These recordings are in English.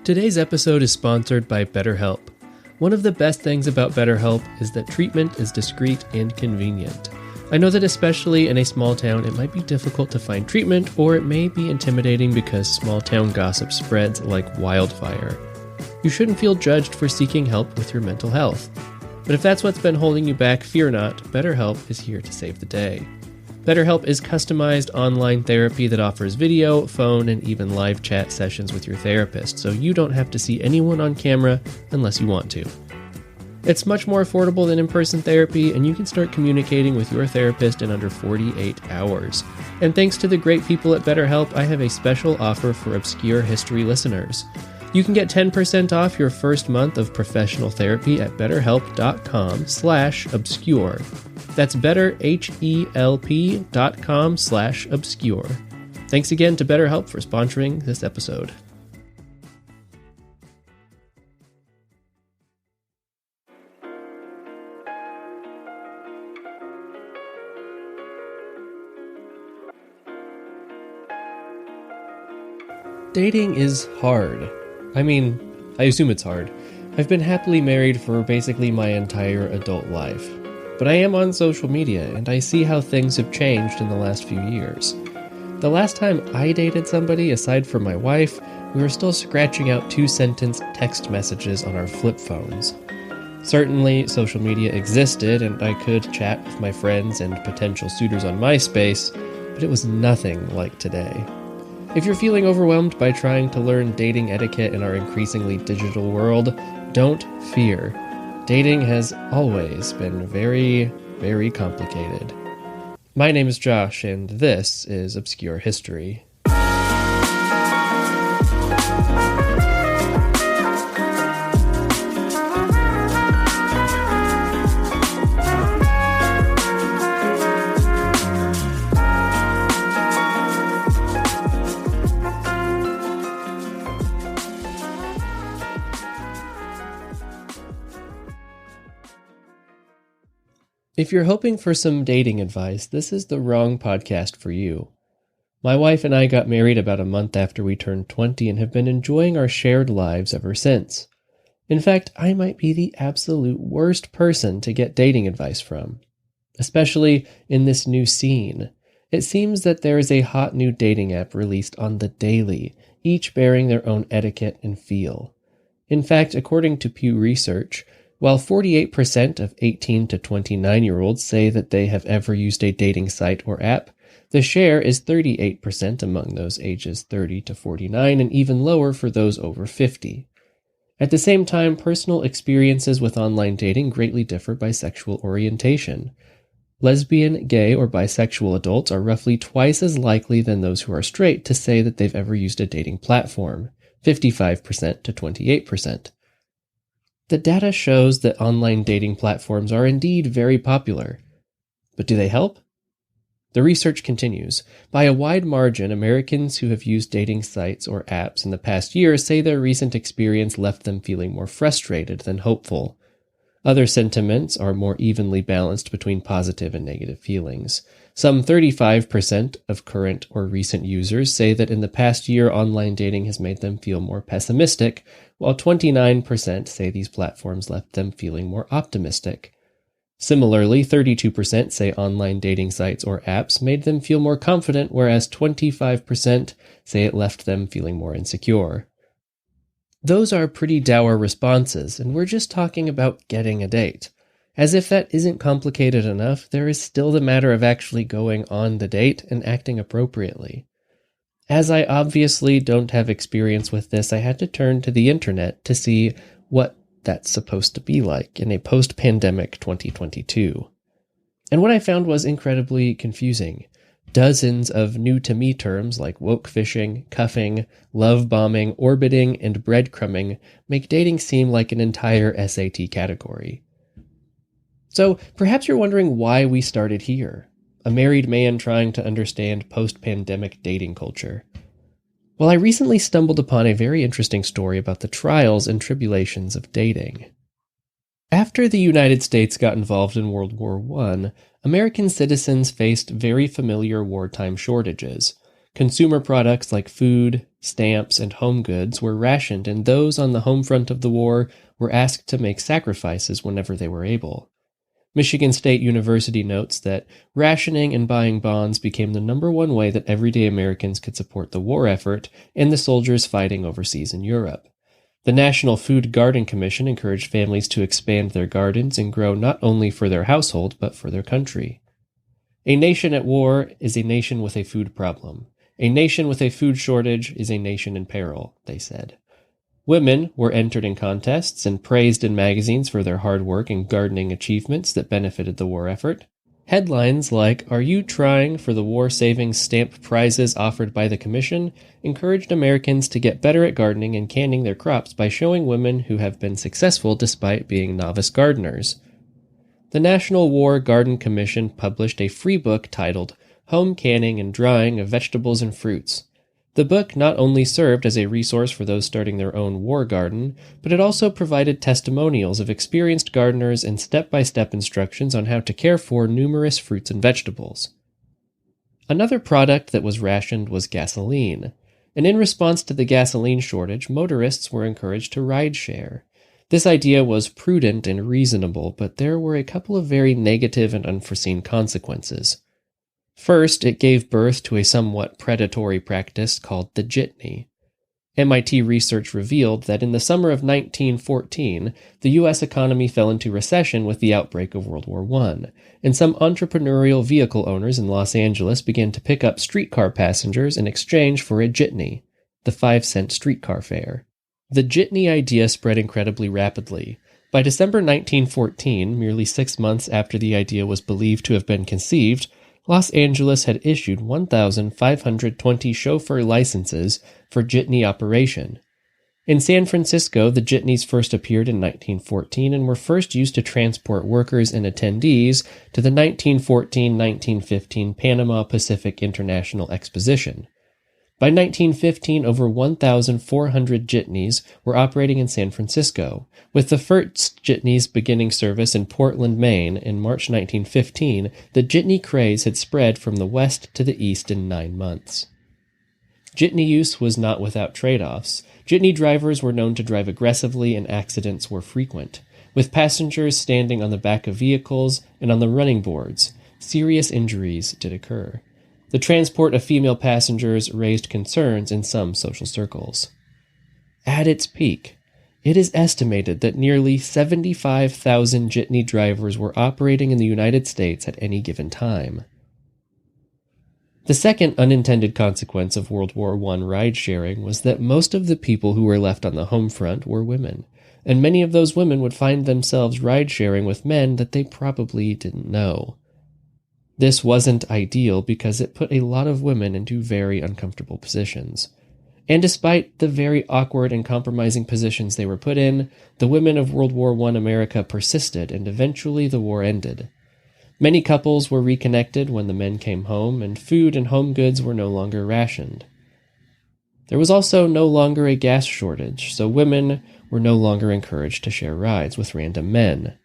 Today's episode is sponsored by BetterHelp. One of the best things about BetterHelp is that treatment is discreet and convenient. I know that especially in a small town, it might be difficult to find treatment, or it may be intimidating because small town gossip spreads like wildfire. You shouldn't feel judged for seeking help with your mental health. But if that's what's been holding you back, fear not, BetterHelp is here to save the day. BetterHelp is customized online therapy that offers video, phone, and even live chat sessions with your therapist, so you don't have to see anyone on camera unless you want to. It's much more affordable than in-person therapy, and you can start communicating with your therapist in under 48 hours. And thanks to the great people at BetterHelp, I have a special offer for Obscure History listeners. You can get 10% off your first month of professional therapy at betterhelp.com/obscure. That's betterhelp.com/obscure. Thanks again to BetterHelp for sponsoring this episode. Dating is hard. I assume it's hard. I've been happily married for basically my entire adult life. But I am on social media, and I see how things have changed in the last few years. The last time I dated somebody, aside from my wife, we were still scratching out 2-sentence text messages on our flip phones. Certainly, social media existed, and I could chat with my friends and potential suitors on MySpace, but it was nothing like today. If you're feeling overwhelmed by trying to learn dating etiquette in our increasingly digital world, don't fear. Dating has always been very, very complicated. My name is Josh, and this is Obscure History. If you're hoping for some dating advice, this is the wrong podcast for you. My wife and I got married about a month after we turned 20 and have been enjoying our shared lives ever since. In fact, I might be the absolute worst person to get dating advice from, especially in this new scene. It seems that there is a hot new dating app released on the daily, each bearing their own etiquette and feel. In fact, according to Pew Research, while 48% of 18 to 29-year-olds say that they have ever used a dating site or app, the share is 38% among those ages 30 to 49 and even lower for those over 50. At the same time, personal experiences with online dating greatly differ by sexual orientation. Lesbian, gay, or bisexual adults are roughly twice as likely than those who are straight to say that they've ever used a dating platform, 55% to 28%. The data shows that online dating platforms are indeed very popular. But do they help? The research continues. By a wide margin, Americans who have used dating sites or apps in the past year say their recent experience left them feeling more frustrated than hopeful. Other sentiments are more evenly balanced between positive and negative feelings. Some 35% of current or recent users say that in the past year, online dating has made them feel more pessimistic, while 29% say these platforms left them feeling more optimistic. Similarly, 32% say online dating sites or apps made them feel more confident, whereas 25% say it left them feeling more insecure. Those are pretty dour responses, and we're just talking about getting a date. As if that isn't complicated enough, there is still the matter of actually going on the date and acting appropriately. As I obviously don't have experience with this, I had to turn to the internet to see what that's supposed to be like in a post-pandemic 2022. And what I found was incredibly confusing. Dozens of new-to-me terms like woke fishing, cuffing, love bombing, orbiting, and breadcrumbing make dating seem like an entire SAT category. So perhaps you're wondering why we started here, a married man trying to understand post-pandemic dating culture. Well, I recently stumbled upon a very interesting story about the trials and tribulations of dating. After the United States got involved in World War I, American citizens faced very familiar wartime shortages. Consumer products like food, Stamps and home goods were rationed, and those on the home front of the war were asked to make sacrifices whenever they were able. Michigan State University notes that rationing and buying bonds became the number one way that everyday Americans could support the war effort and the soldiers fighting overseas in Europe. The National Food Garden Commission encouraged families to expand their gardens and grow not only for their household, but for their country. A nation at war is a nation with a food problem. A nation with a food shortage is a nation in peril, they said. Women were entered in contests and praised in magazines for their hard work and gardening achievements that benefited the war effort. Headlines like, "Are you trying for the war-saving stamp prizes offered by the Commission?" encouraged Americans to get better at gardening and canning their crops by showing women who have been successful despite being novice gardeners. The National War Garden Commission published a free book titled Home Canning and Drying of Vegetables and Fruits. The book not only served as a resource for those starting their own war garden, but it also provided testimonials of experienced gardeners and step-by-step instructions on how to care for numerous fruits and vegetables. Another product that was rationed was gasoline, and in response to the gasoline shortage, motorists were encouraged to ride-share. This idea was prudent and reasonable, but there were a couple of very negative and unforeseen consequences. First, it gave birth to a somewhat predatory practice called the jitney. MIT research revealed that in the summer of 1914, the U.S. economy fell into recession with the outbreak of World War I, and some entrepreneurial vehicle owners in Los Angeles began to pick up streetcar passengers in exchange for a jitney, the 5-cent streetcar fare. The jitney idea spread incredibly rapidly. By December 1914, merely 6 months after the idea was believed to have been conceived, Los Angeles had issued 1,520 chauffeur licenses for jitney operation. In San Francisco, the jitneys first appeared in 1914 and were first used to transport workers and attendees to the 1914-1915 Panama Pacific International Exposition. By 1915, over 1,400 jitneys were operating in San Francisco, with the first jitneys beginning service in Portland, Maine in March 1915. The jitney craze had spread from the west to the east in 9 months. Jitney use was not without trade-offs. Jitney drivers were known to drive aggressively and accidents were frequent, with passengers standing on the back of vehicles and on the running boards. Serious injuries did occur. The transport of female passengers raised concerns in some social circles. At its peak, it is estimated that nearly 75,000 jitney drivers were operating in the United States at any given time. The second unintended consequence of World War I ride-sharing was that most of the people who were left on the home front were women, and many of those women would find themselves ride-sharing with men that they probably didn't know. This wasn't ideal because it put a lot of women into very uncomfortable positions. And despite the very awkward and compromising positions they were put in, the women of World War I America persisted, and eventually the war ended. Many couples were reconnected when the men came home, and food and home goods were no longer rationed. There was also no longer a gas shortage, so women were no longer encouraged to share rides with random men.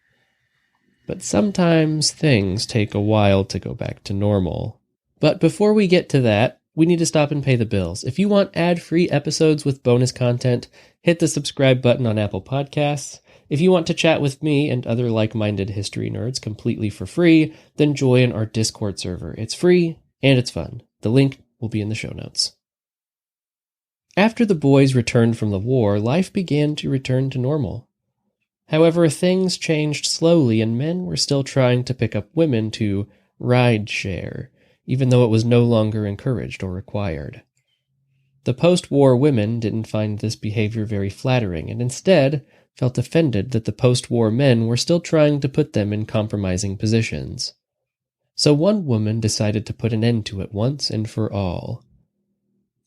But sometimes things take a while to go back to normal. But before we get to that, we need to stop and pay the bills. If you want ad-free episodes with bonus content, hit the subscribe button on Apple Podcasts. If you want to chat with me and other like-minded history nerds completely for free, then join our Discord server. It's free and it's fun. The link will be in the show notes. After the boys returned from the war, life began to return to normal. However, things changed slowly, and men were still trying to pick up women to ride-share, even though it was no longer encouraged or required. The post-war women didn't find this behavior very flattering, and instead felt offended that the post-war men were still trying to put them in compromising positions. So one woman decided to put an end to it once and for all.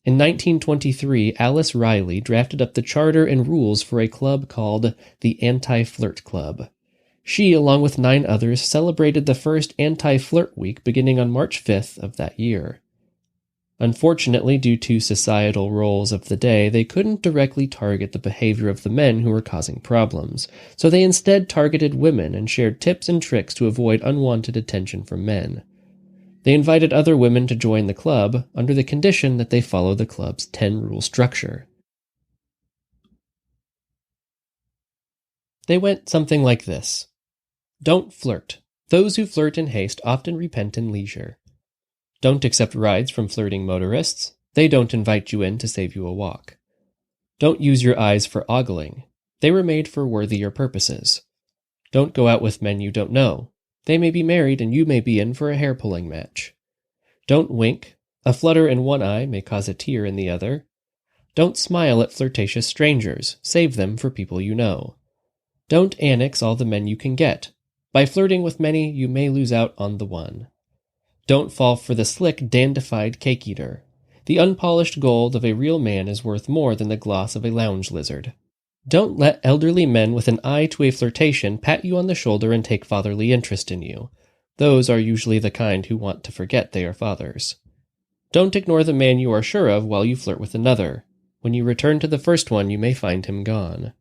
In 1923, Alice Riley drafted up the charter and rules for a club called the Anti-Flirt Club. She, along with 9 others, celebrated the first Anti-Flirt Week beginning on March 5th of that year. Unfortunately, due to societal roles of the day, they couldn't directly target the behavior of the men who were causing problems, so they instead targeted women and shared tips and tricks to avoid unwanted attention from men. They invited other women to join the club under the condition that they follow the club's 10-rule structure. They went something like this. Don't flirt. Those who flirt in haste often repent in leisure. Don't accept rides from flirting motorists. They don't invite you in to save you a walk. Don't use your eyes for ogling. They were made for worthier purposes. Don't go out with men you don't know. They may be married and you may be in for a hair-pulling match. Don't wink. A flutter in one eye may cause a tear in the other. Don't smile at flirtatious strangers. Save them for people you know. Don't annex all the men you can get. By flirting with many, you may lose out on the one. Don't fall for the slick, dandified cake-eater. The unpolished gold of a real man is worth more than the gloss of a lounge lizard. Don't let elderly men with an eye to a flirtation pat you on the shoulder and take fatherly interest in you. Those are usually the kind who want to forget they are fathers. Don't ignore the man you are sure of while you flirt with another. When you return to the first one, you may find him gone.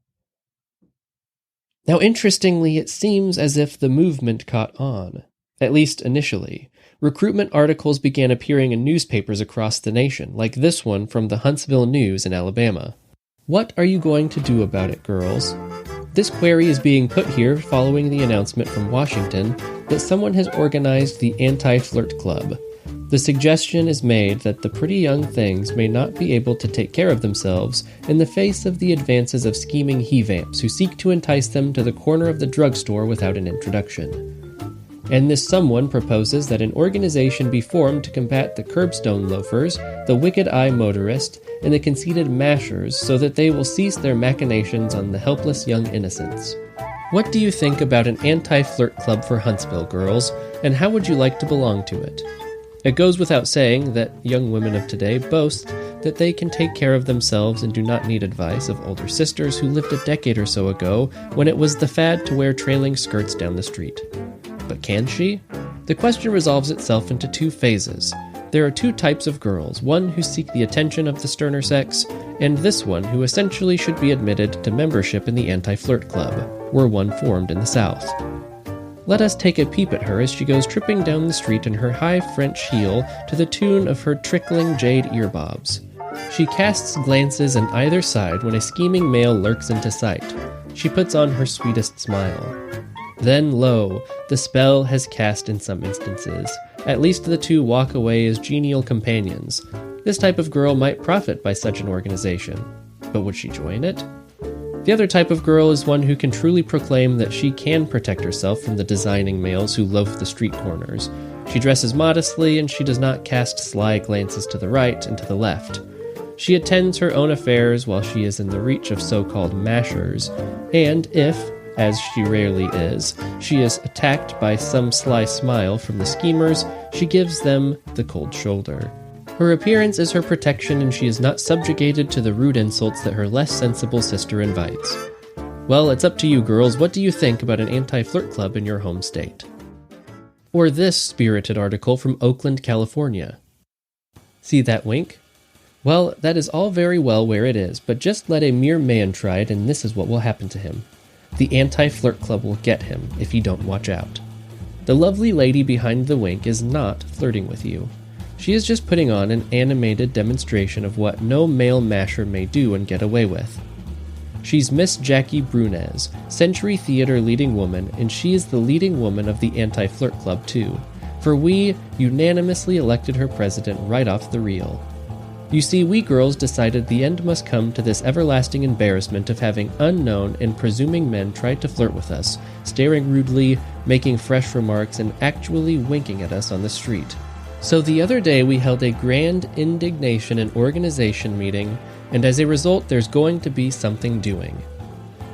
Now, interestingly, it seems as if the movement caught on, at least initially. Recruitment articles began appearing in newspapers across the nation, like this one from the Huntsville News in Alabama. What are you going to do about it, girls? This query is being put here following the announcement from Washington that someone has organized the Anti-Flirt Club. The suggestion is made that the pretty young things may not be able to take care of themselves in the face of the advances of scheming he-vamps who seek to entice them to the corner of the drugstore without an introduction. And this someone proposes that an organization be formed to combat the curbstone loafers, the wicked-eye motorist, and the conceited mashers so that they will cease their machinations on the helpless young innocents. What do you think about an anti-flirt club for Huntsville, girls, and how would you like to belong to it? It goes without saying that young women of today boast that they can take care of themselves and do not need advice of older sisters who lived a decade or so ago when it was the fad to wear trailing skirts down the street. But can she? The question resolves itself into two phases. There are two types of girls, one who seek the attention of the sterner sex, and this one who essentially should be admitted to membership in the Anti-Flirt Club, were one formed in the South. Let us take a peep at her as she goes tripping down the street in her high French heel to the tune of her trickling jade earbobs. She casts glances on either side when a scheming male lurks into sight. She puts on her sweetest smile. Then, lo, the spell has cast in some instances. At least the two walk away as genial companions. This type of girl might profit by such an organization. But would she join it? The other type of girl is one who can truly proclaim that she can protect herself from the designing males who loaf the street corners. She dresses modestly, and she does not cast sly glances to the right and to the left. She attends her own affairs while she is in the reach of so-called mashers, and if, as she rarely is, she is attacked by some sly smile from the schemers, she gives them the cold shoulder. Her appearance is her protection, and she is not subjugated to the rude insults that her less sensible sister invites. Well, it's up to you, girls. What do you think about an anti-flirt club in your home state? Or this spirited article from Oakland, California. See that wink? Well, that is all very well where it is, but just let a mere man try it, and this is what will happen to him. The Anti-Flirt Club will get him if you don't watch out. The lovely lady behind the wink is not flirting with you. She is just putting on an animated demonstration of what no male masher may do and get away with. She's Miss Jackie Brunez, Century Theater leading woman, and she is the leading woman of the Anti-Flirt Club too, for we unanimously elected her president right off the reel. You see, we girls decided the end must come to this everlasting embarrassment of having unknown and presuming men try to flirt with us, staring rudely, making fresh remarks, and actually winking at us on the street. So the other day we held a grand indignation and organization meeting, and as a result there's going to be something doing.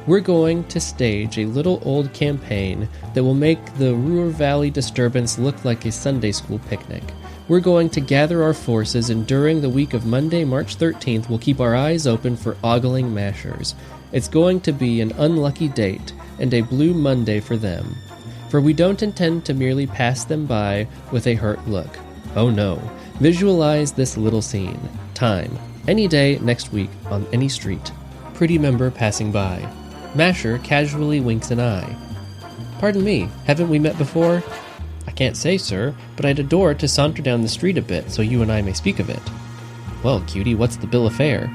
We're going to stage a little old campaign that will make the Ruhr Valley disturbance look like a Sunday school picnic. We're going to gather our forces, and during the week of Monday, March 13th, we'll keep our eyes open for ogling mashers. It's going to be an unlucky date, and a blue Monday for them. For we don't intend to merely pass them by with a hurt look. Oh no. Visualize this little scene. Time. Any day, next week, on any street. Pretty member passing by. Masher casually winks an eye. Pardon me, haven't we met before? "I can't say, sir, but I'd adore to saunter down the street a bit so you and I may speak of it." "Well, cutie, what's the bill of fare?"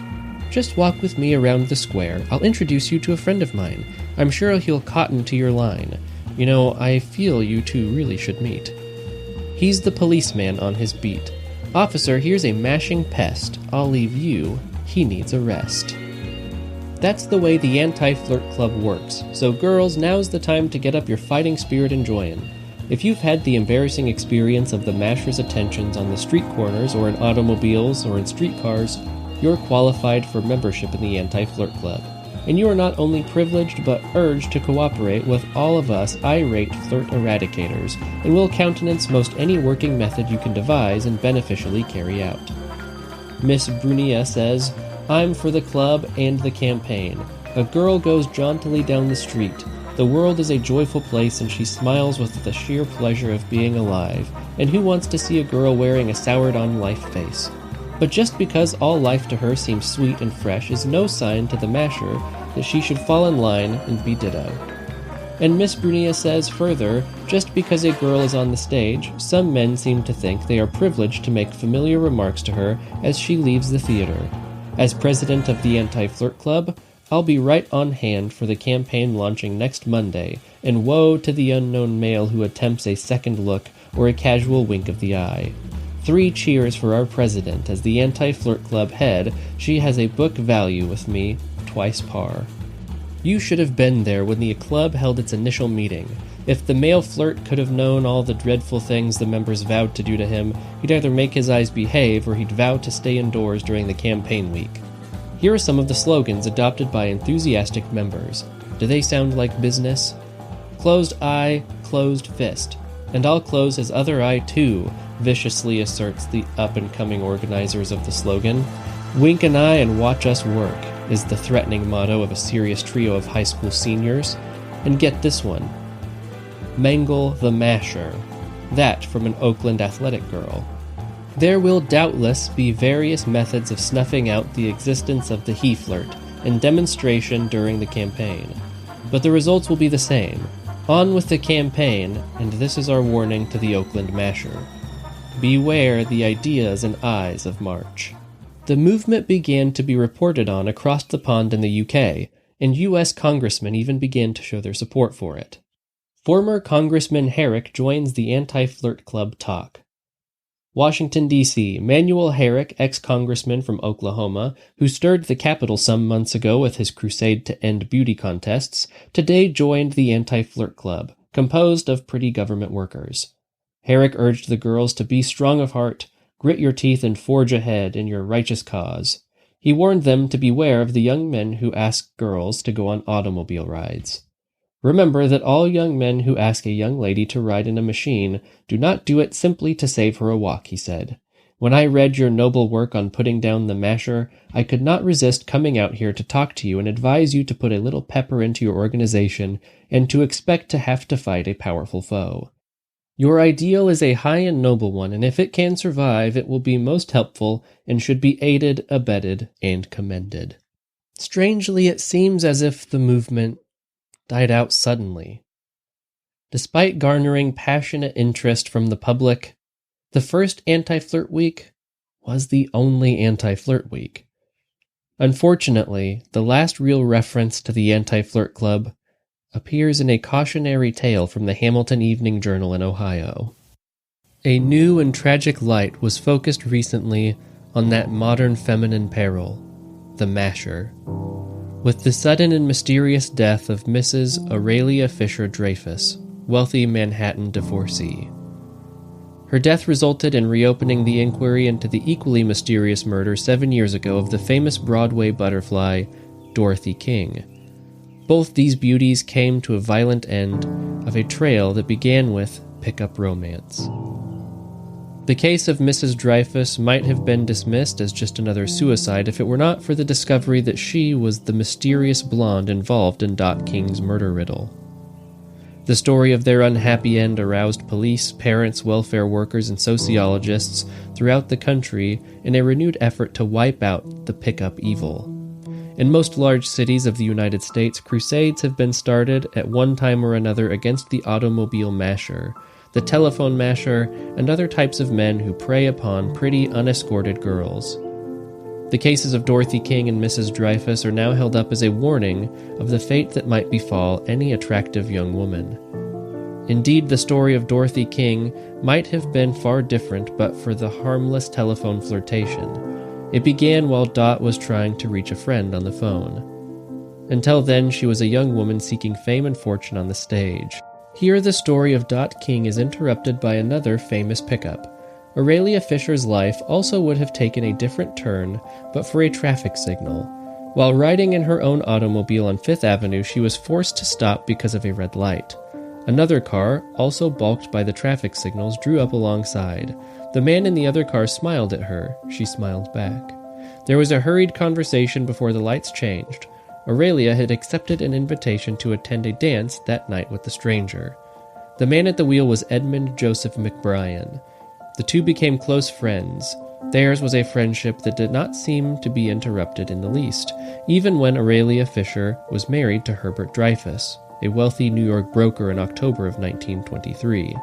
"Just walk with me around the square. I'll introduce you to a friend of mine. I'm sure he'll cotton to your line. You know, I feel you two really should meet. He's the policeman on his beat. Officer, here's a mashing pest. I'll leave you. He needs a rest." That's the way the Anti-Flirt Club works. So girls, now's the time to get up your fighting spirit and join. If you've had the embarrassing experience of the masher's attentions on the street corners or in automobiles or in streetcars, you're qualified for membership in the Anti-Flirt Club. And you are not only privileged but urged to cooperate with all of us irate flirt eradicators, and will countenance most any working method you can devise and beneficially carry out. Miss Brunia says, "I'm for the club and the campaign. A girl goes jauntily down the street. The world is a joyful place and she smiles with the sheer pleasure of being alive. And who wants to see a girl wearing a soured-on life face? But just because all life to her seems sweet and fresh is no sign to the masher that she should fall in line and be ditto." And Miss Brunia says further, just because a girl is on the stage, some men seem to think they are privileged to make familiar remarks to her as she leaves the theater. As president of the Anti-Flirt Club, I'll be right on hand for the campaign launching next Monday, and woe to the unknown male who attempts a second look or a casual wink of the eye. 3 cheers for our president. As the Anti-Flirt Club head, she has a book value with me, twice par. You should have been there when the club held its initial meeting. If the male flirt could have known all the dreadful things the members vowed to do to him, he'd either make his eyes behave or he'd vow to stay indoors during the campaign week. Here are some of the slogans adopted by enthusiastic members. Do they sound like business? "Closed eye, closed fist. And I'll close his other eye too," viciously asserts the up-and-coming organizers of the slogan. "Wink an eye and watch us work," is the threatening motto of a serious trio of high school seniors. And get this one. "Mangle the masher." That from an Oakland athletic girl. There will doubtless be various methods of snuffing out the existence of the he-flirt in demonstration during the campaign. But the results will be the same. On with the campaign, and this is our warning to the Oakland masher. Beware the ideas and eyes of March. The movement began to be reported on across the pond in the UK, and U.S. congressmen even began to show their support for it. Former Congressman Herrick joins the Anti-Flirt Club talk. Washington, D.C. Manuel Herrick, ex-congressman from Oklahoma, who stirred the Capitol some months ago with his crusade to end beauty contests, today joined the Anti-Flirt Club, composed of pretty government workers. Herrick urged the girls to be strong of heart, grit your teeth and forge ahead in your righteous cause. He warned them to beware of the young men who ask girls to go on automobile rides. Remember that all young men who ask a young lady to ride in a machine do not do it simply to save her a walk, he said. When I read your noble work on putting down the masher, I could not resist coming out here to talk to you and advise you to put a little pepper into your organization and to expect to have to fight a powerful foe. Your ideal is a high and noble one, and if it can survive, it will be most helpful and should be aided, abetted, and commended. Strangely, it seems as if the movement died out suddenly. Despite garnering passionate interest from the public, the first Anti-Flirt Week was the only Anti-Flirt Week. Unfortunately, the last real reference to the Anti-Flirt Club appears in a cautionary tale from the Hamilton Evening Journal in Ohio. A new and tragic light was focused recently on that modern feminine peril, the masher. With the sudden and mysterious death of Mrs. Aurelia Fisher Dreyfus, wealthy Manhattan divorcee. Her death resulted in reopening the inquiry into the equally mysterious murder 7 years ago of the famous Broadway butterfly, Dorothy King. Both these beauties came to a violent end of a trail that began with pickup romance. The case of Mrs. Dreyfus might have been dismissed as just another suicide if it were not for the discovery that she was the mysterious blonde involved in Dot King's murder riddle. The story of their unhappy end aroused police, parents, welfare workers, and sociologists throughout the country in a renewed effort to wipe out the pickup evil. In most large cities of the United States, crusades have been started at one time or another against the automobile masher, the telephone masher, and other types of men who prey upon pretty, unescorted girls. The cases of Dorothy King and Mrs. Dreyfus are now held up as a warning of the fate that might befall any attractive young woman. Indeed, the story of Dorothy King might have been far different but for the harmless telephone flirtation. It began while Dot was trying to reach a friend on the phone. Until then, she was a young woman seeking fame and fortune on the stage. Here, the story of Dot King is interrupted by another famous pickup. Aurelia Fisher's life also would have taken a different turn, but for a traffic signal. While riding in her own automobile on Fifth Avenue, she was forced to stop because of a red light. Another car, also balked by the traffic signals, drew up alongside. The man in the other car smiled at her. She smiled back. There was a hurried conversation before the lights changed. Aurelia had accepted an invitation to attend a dance that night with the stranger. The man at the wheel was Edmund Joseph McBrien. The two became close friends. Theirs was a friendship that did not seem to be interrupted in the least, even when Aurelia Fisher was married to Herbert Dreyfus, a wealthy New York broker, in October of 1923.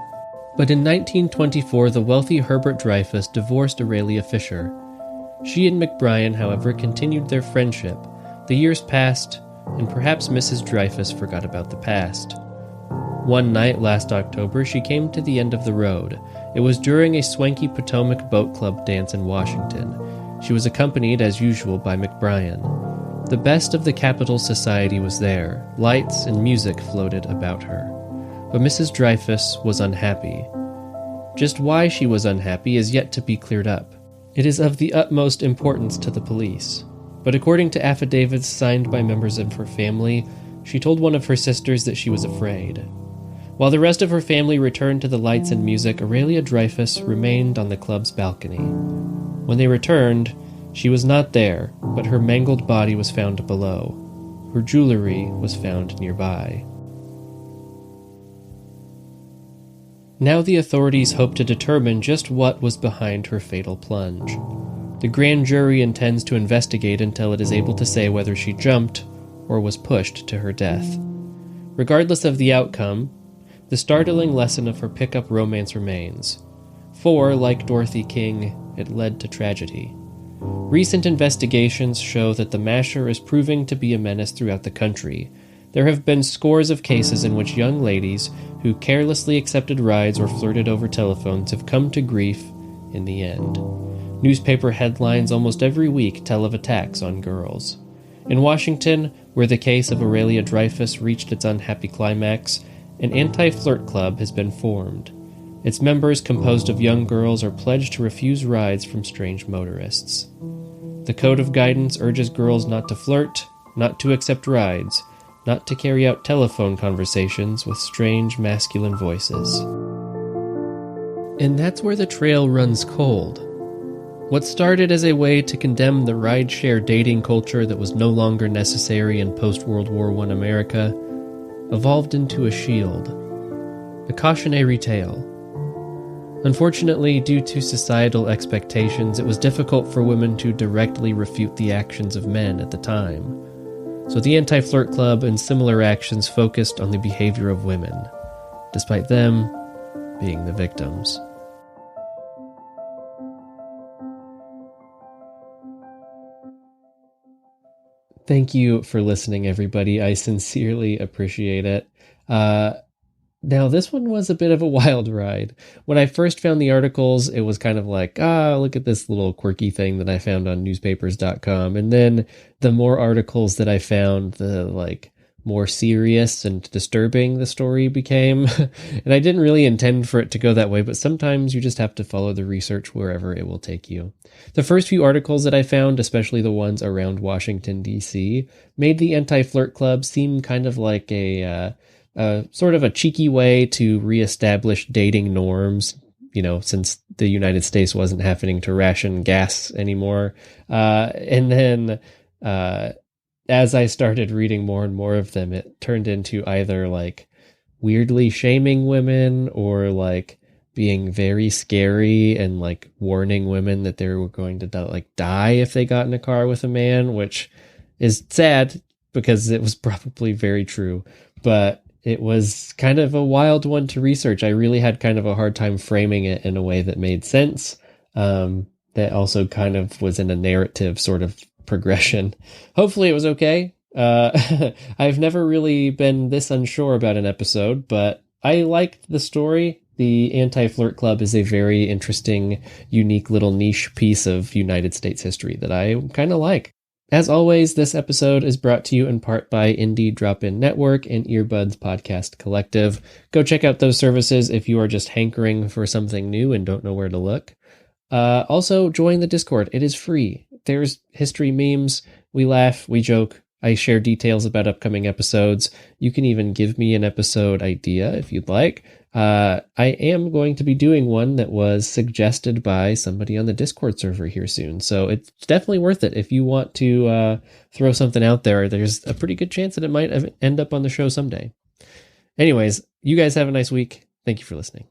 But in 1924, the wealthy Herbert Dreyfus divorced Aurelia Fisher. She and McBrien, however, continued their friendship. The years passed, and perhaps Mrs. Dreyfus forgot about the past. One night last October, she came to the end of the road. It was during a swanky Potomac Boat Club dance in Washington. She was accompanied, as usual, by McBrien. The best of the capital society was there. Lights and music floated about her. But Mrs. Dreyfus was unhappy. Just why she was unhappy is yet to be cleared up. It is of the utmost importance to the police. But according to affidavits signed by members of her family, she told one of her sisters that she was afraid. While the rest of her family returned to the lights and music, Aurelia Dreyfus remained on the club's balcony. When they returned, she was not there, but her mangled body was found below. Her jewelry was found nearby. Now the authorities hope to determine just what was behind her fatal plunge. The grand jury intends to investigate until it is able to say whether she jumped or was pushed to her death. Regardless of the outcome, the startling lesson of her pickup romance remains. For, like Dorothy King, it led to tragedy. Recent investigations show that the masher is proving to be a menace throughout the country. There have been scores of cases in which young ladies who carelessly accepted rides or flirted over telephones have come to grief in the end. Newspaper headlines almost every week tell of attacks on girls. In Washington, where the case of Aurelia Dreyfus reached its unhappy climax, an anti-flirt club has been formed. Its members, composed of young girls, are pledged to refuse rides from strange motorists. The code of guidance urges girls not to flirt, not to accept rides, not to carry out telephone conversations with strange masculine voices. And that's where the trail runs cold. What started as a way to condemn the rideshare dating culture that was no longer necessary in post-World War I America evolved into a shield, a cautionary tale. Unfortunately, due to societal expectations, it was difficult for women to directly refute the actions of men at the time. So the Anti-Flirt Club and similar actions focused on the behavior of women, despite them being the victims. Thank you for listening, everybody. I sincerely appreciate it. Now, this one was a bit of a wild ride. When I first found the articles, it was kind of like, look at this little quirky thing that I found on newspapers.com. And then the more articles that I found, the more serious and disturbing the story became. And I didn't really intend for it to go that way, but sometimes you just have to follow the research wherever it will take you. The first few articles that I found, especially the ones around Washington, D.C., made the Anti-Flirt Club seem kind of like a sort of a cheeky way to reestablish dating norms, since the United States wasn't having to ration gas anymore. And then as I started reading more and more of them, it turned into either weirdly shaming women or being very scary and warning women that they were going to die if they got in a car with a man, which is sad because it was probably very true. But it was kind of a wild one to research. I really had kind of a hard time framing it in a way that made sense. That also kind of was in a narrative sort of progression. Hopefully it was okay. I've never really been this unsure about an episode, but I liked the story. The Anti-Flirt Club is a very interesting, unique little niche piece of United States history that I kind of like. As always, this episode is brought to you in part by Indie Drop-In Network and Earbuds Podcast Collective. Go check out those services if you are just hankering for something new and don't know where to look. Also, join the Discord. It is free. There's history memes. We laugh. We joke. I share details about upcoming episodes. You can even give me an episode idea if you'd like. I am going to be doing one that was suggested by somebody on the Discord server here soon. So it's definitely worth it. If you want to throw something out there, there's a pretty good chance that it might end up on the show someday. Anyways, you guys have a nice week. Thank you for listening.